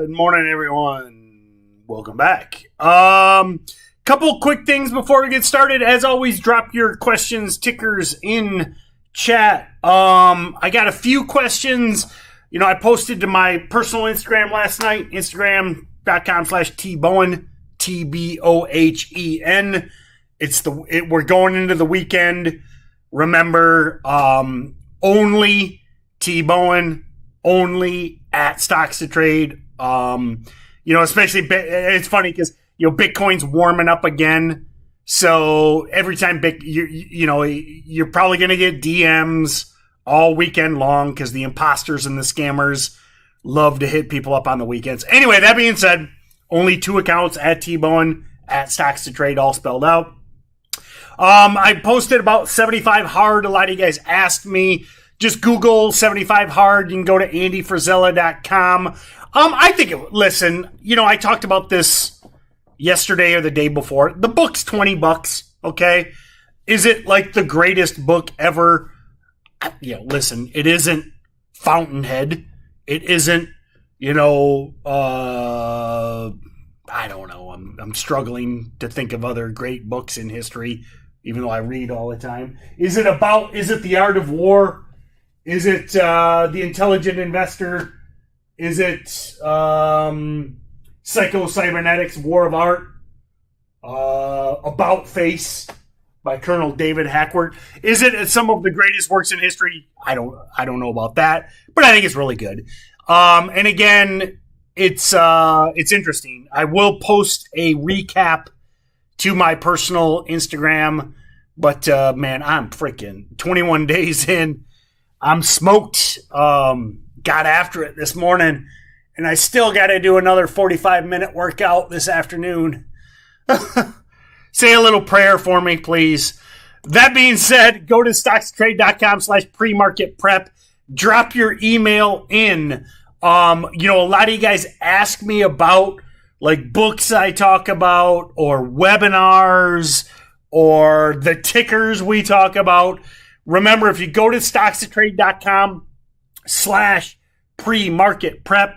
Good morning, everyone. Welcome back. Couple quick things before we get started. As always, drop your questions, tickers in chat. I got a few questions. I posted to my personal Instagram last night, instagram.com/tbohen, TBOHEN. We're going into the weekend. Remember, only T-Bowen, only at StocksToTrade. Especially it's funny because Bitcoin's warming up again. So every time you're probably going to get DMs all weekend long because the imposters and the scammers love to hit people up on the weekends. Anyway, that being said, only 2 accounts at T-Bowen, at StocksToTrade, all spelled out. I posted about 75 hard. A lot of you guys asked me. Just Google 75 hard. You can go to andyfrazella.com. Listen, I talked about this yesterday or the day before. The book's $20, okay? Is it like the greatest book ever? Listen, it isn't Fountainhead. It isn't, I don't know. I'm struggling to think of other great books in history, even though I read all the time. Is it The Art of War? Is it The Intelligent Investor? Is it Psycho-Cybernetics, War of Art? About Face by Colonel David Hackworth? Is it some of the greatest works in history? I don't know about that, but I think it's really good. And again, it's interesting. I will post a recap to my personal Instagram, but man, I'm freaking 21 days in. I'm smoked. Got after it this morning, and I still got to do another 45-minute workout this afternoon. Say a little prayer for me, please. That being said, go to StocksToTrade.com/premarketprep. Drop your email in. A lot of you guys ask me about like books I talk about or webinars or the tickers we talk about. Remember, if you go to StocksToTrade.com/premarketprep,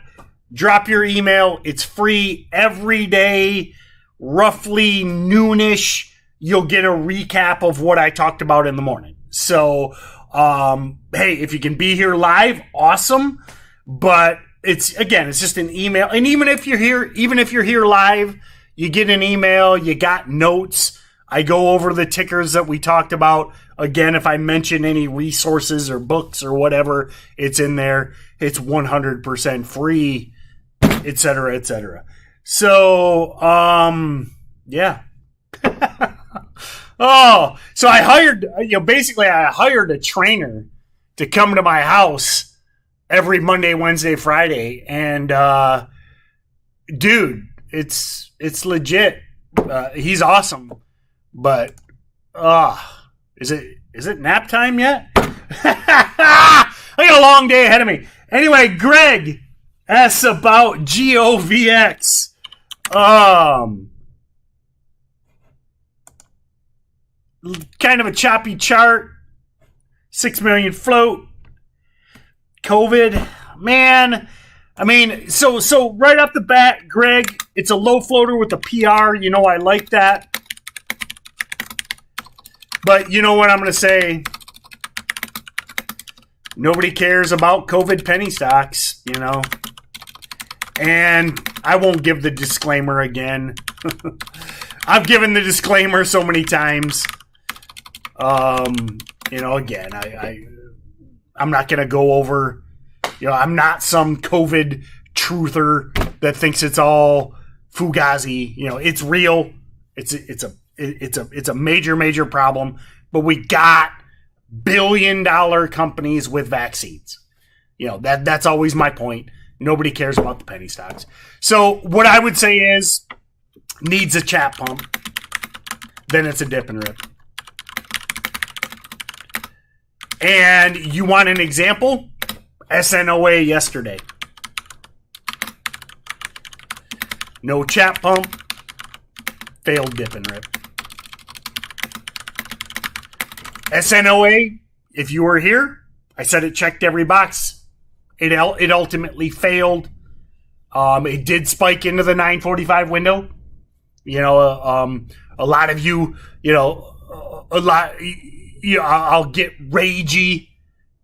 drop your email. It's free every day, roughly noonish. You'll get a recap of what I talked about in the morning. So, hey, if you can be here live, awesome. But it's just an email. And even if you're here live, you get an email, you got notes. I go over the tickers that we talked about. Again, if I mention any resources or books or whatever, it's in there. It's 100% free, et cetera, et cetera. So, yeah. So I hired, I hired a trainer to come to my house every Monday, Wednesday, Friday. And, dude, it's legit. He's awesome. But, is it nap time yet? I got a long day ahead of me. Anyway, Greg asks about GOVX. Kind of a choppy chart. 6 million float. COVID. Man. I mean, so right off the bat, Greg, it's a low floater with a PR. I like that. But you know what I'm going to say? Nobody cares about COVID penny stocks, And I won't give the disclaimer again. I've given the disclaimer so many times. Again, I'm not going to go over, I'm not some COVID truther that thinks it's all fugazi. It's real. It's a major problem, but we got billion-dollar companies with vaccines. That's always my point. Nobody cares about the penny stocks. So what I would say is needs a chat pump. Then it's a dip and rip. And you want an example? SNOA yesterday. No chat pump. Failed dip and rip. SNOA, if you were here, I said it checked every box. It ultimately failed. It did spike into the 945 window. You know, a lot of you, I'll get ragey.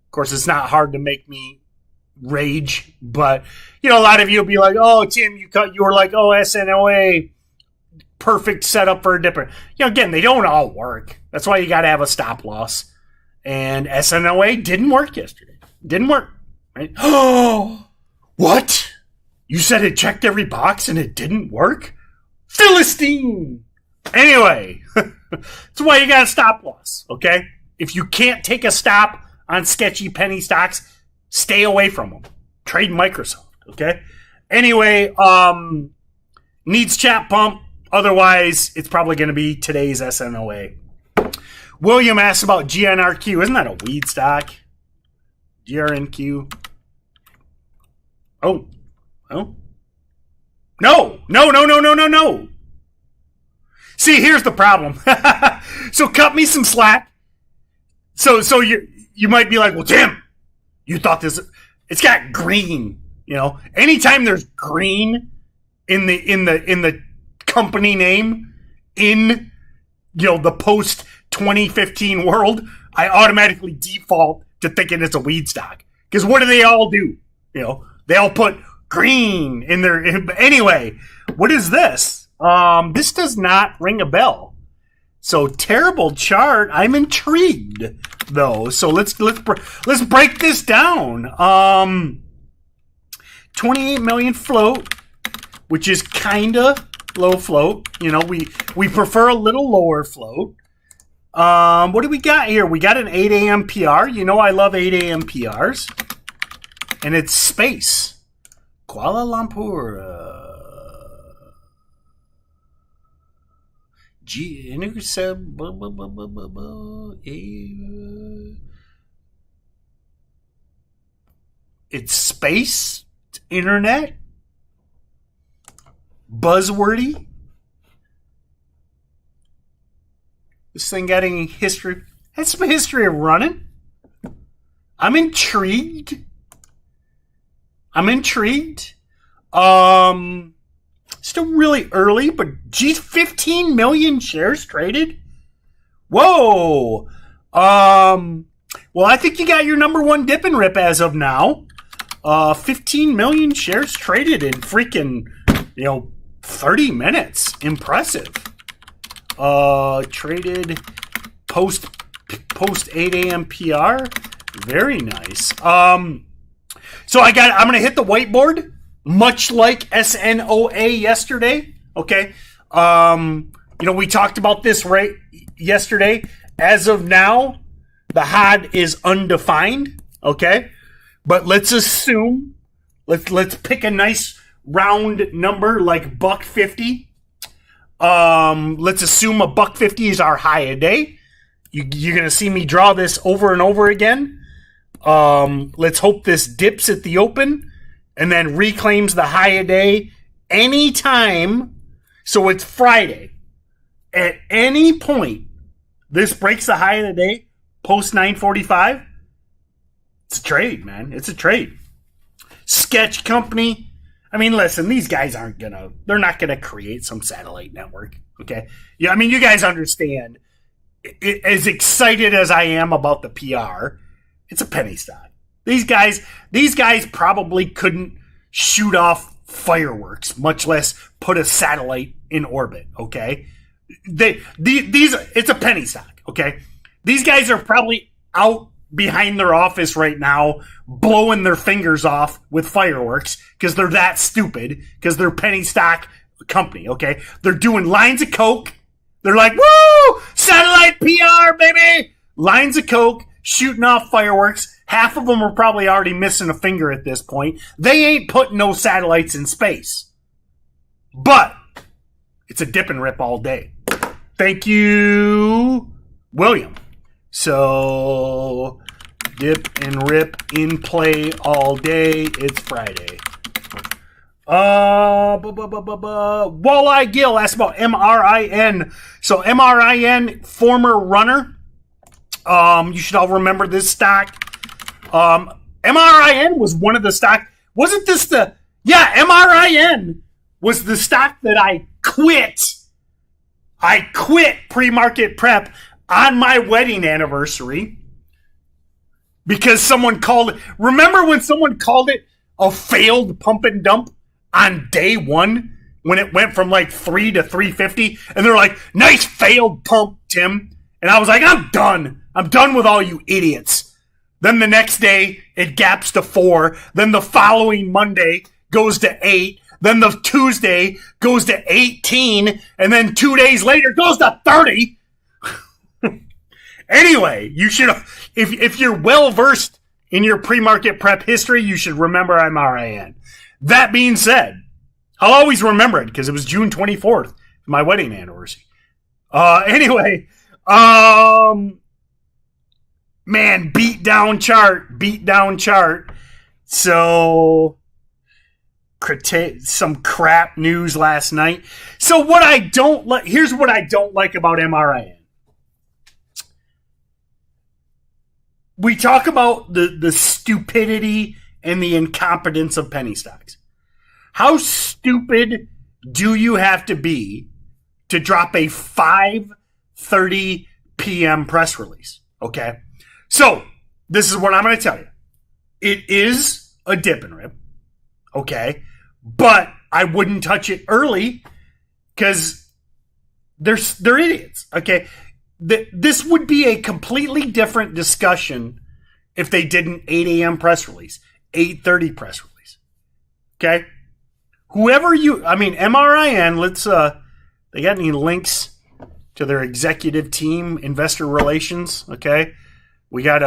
Of course, it's not hard to make me rage, but a lot of you will be like, "Oh, Tim, you were like, oh, SNOA, perfect setup for a dipper." Again, they don't all work. That's why you got to have a stop loss. And SNOA didn't work yesterday. Didn't work. Right? Oh, what? You said it checked every box and it didn't work? Philistine! Anyway, that's why you got a stop loss, okay? If you can't take a stop on sketchy penny stocks, stay away from them. Trade Microsoft, okay? Anyway, needs chat pump. Otherwise, it's probably going to be today's SNOA. William asked about GRNQ. Isn't that a weed stock? GRNQ. Oh. No. See, here's the problem. So cut me some slack. So you might be like, well, Tim, you thought this, it's got green, anytime there's green in the company name in, the post 2015 world, I automatically default to thinking it's a weed stock. Because what do they all do? They all put green in their, anyway, what is this? This does not ring a bell. So terrible chart. I'm intrigued though. So let's break this down. 28 million float, which is kinda low float. We prefer a little lower float. What do we got here? We got an 8 a.m. PR. I love 8 a.m. PRs. And it's space. Kuala Lumpur. It's space. It's internet. Buzzwordy. This thing got any history? Has some history of running. I'm intrigued. Still really early, but geez, 15 million shares traded? Whoa. Well, I think you got your number one dip and rip as of now. 15 million shares traded in freaking, 30 minutes. Impressive. Traded post 8 a.m. PR. Very nice. So I'm going to hit the whiteboard, much like SNOA yesterday. Okay. We talked about this right yesterday. As of now, the HOD is undefined. Okay. But let's assume, let's pick a nice round number like $1.50. Let's assume $1.50 is our high a day. You're going to see me draw this over and over again. Let's hope this dips at the open and then reclaims the high a day anytime. So it's Friday. At any point, this breaks the high of the day, post 945. It's a trade, man. It's a trade. Sketch company. I mean, listen, these guys they're not going to create some satellite network. Okay. Yeah. I mean, you guys understand. As excited as I am about the PR, it's a penny stock. These guys probably couldn't shoot off fireworks, much less put a satellite in orbit. Okay. It's a penny stock. Okay. These guys are probably out behind their office right now, blowing their fingers off with fireworks because they're that stupid, because they're penny stock company, okay? They're doing lines of Coke. They're like, woo! Satellite PR, baby! Lines of Coke, shooting off fireworks. Half of them are probably already missing a finger at this point. They ain't putting no satellites in space. But it's a dip and rip all day. Thank you, William. So, dip and rip in play all day. It's Friday. Walleye Gill asked about MRIN. So, MRIN, former runner. You should all remember this stock. MRIN was one of the stock. Wasn't this the Yeah, MRIN was the stock that I quit. I quit pre-market prep on my wedding anniversary because someone called it. Remember when someone called it a failed pump and dump on day one when it went from like 3 to 350? And they're like, nice failed pump, Tim. And I was like, I'm done. I'm done with all you idiots. Then the next day, it gaps to 4. Then the following Monday goes to 8. Then the Tuesday goes to 18. And then 2 days later goes to 30. Anyway, you should, if you're well-versed in your pre-market prep history, you should remember MRIN. That being said, I'll always remember it because it was June 24th, my wedding anniversary. Anyway, man, beat down chart. So, some crap news last night. So what I don't like, here's what I don't like about MRIN. We talk about the stupidity and the incompetence of penny stocks. How stupid do you have to be to drop a 5:30 p.m. press release? Okay. So, this is what I'm going to tell you. It is a dip and rip, okay? But I wouldn't touch it early because they're idiots, okay? This would be a completely different discussion if they did an 8 a.m. press release, 8:30 press release, okay? MRIN, they got any links to their executive team, investor relations, okay? We got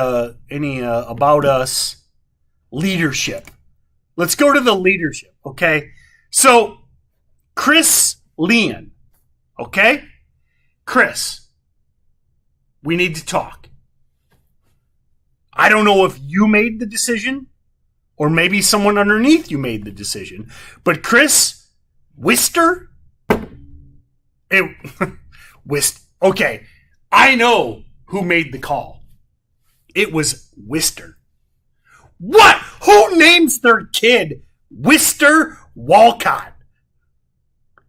any about us leadership. Let's go to the leadership, okay? So, Chris Leon, okay? Chris, we need to talk. I don't know if you made the decision or maybe someone underneath you made the decision, but Chris Wister, okay, I know who made the call. It was Wister. What? Who names their kid Wister Walcott?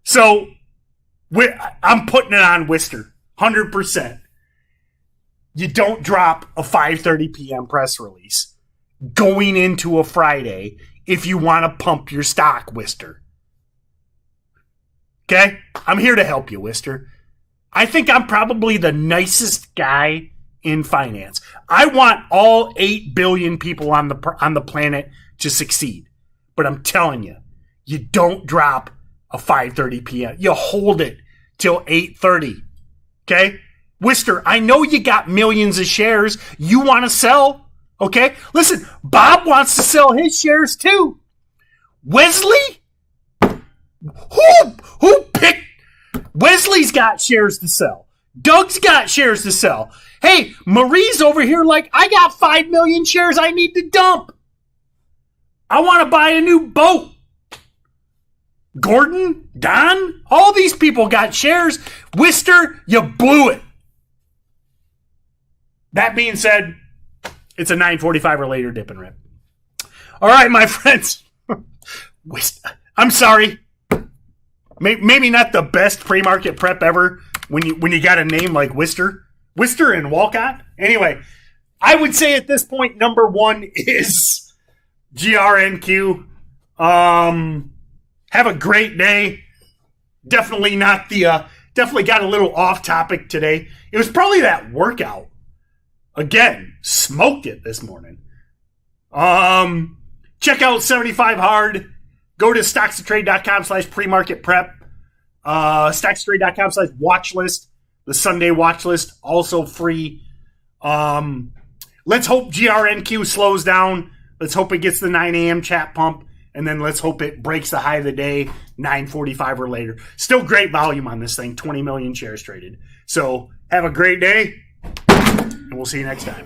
So, I'm putting it on Wister, 100%. You don't drop a 5:30 p.m. press release going into a Friday if you want to pump your stock, Wister. Okay? I'm here to help you, Wister. I think I'm probably the nicest guy in finance. I want all 8 billion people on the planet to succeed. But I'm telling you, you don't drop a 5:30 p.m. You hold it till 8:30. Okay? Wister, I know you got millions of shares you want to sell. Okay? Listen, Bob wants to sell his shares too. Wesley? Who picked? Wesley's got shares to sell. Doug's got shares to sell. Hey, Marie's over here like, I got 5 million shares I need to dump. I want to buy a new boat. Gordon, Don, all these people got shares. Wister, you blew it. That being said, it's a 9:45 or later dip and rip. All right, my friends. I'm sorry. Maybe not the best pre-market prep ever when you got a name like Wister and Walcott. Anyway, I would say at this point, number one is GRNQ. Have a great day. Definitely got a little off topic today. It was probably that workout. Again, smoked it this morning. Check out 75 Hard. Go to StocksToTrade.com/premarketprep. StocksToTrade.com/watchlist. The Sunday watch list, also free. Let's hope GRNQ slows down. Let's hope it gets the 9 a.m. chat pump. And then let's hope it breaks the high of the day, 9:45 or later. Still great volume on this thing, 20 million shares traded. So have a great day, and we'll see you next time.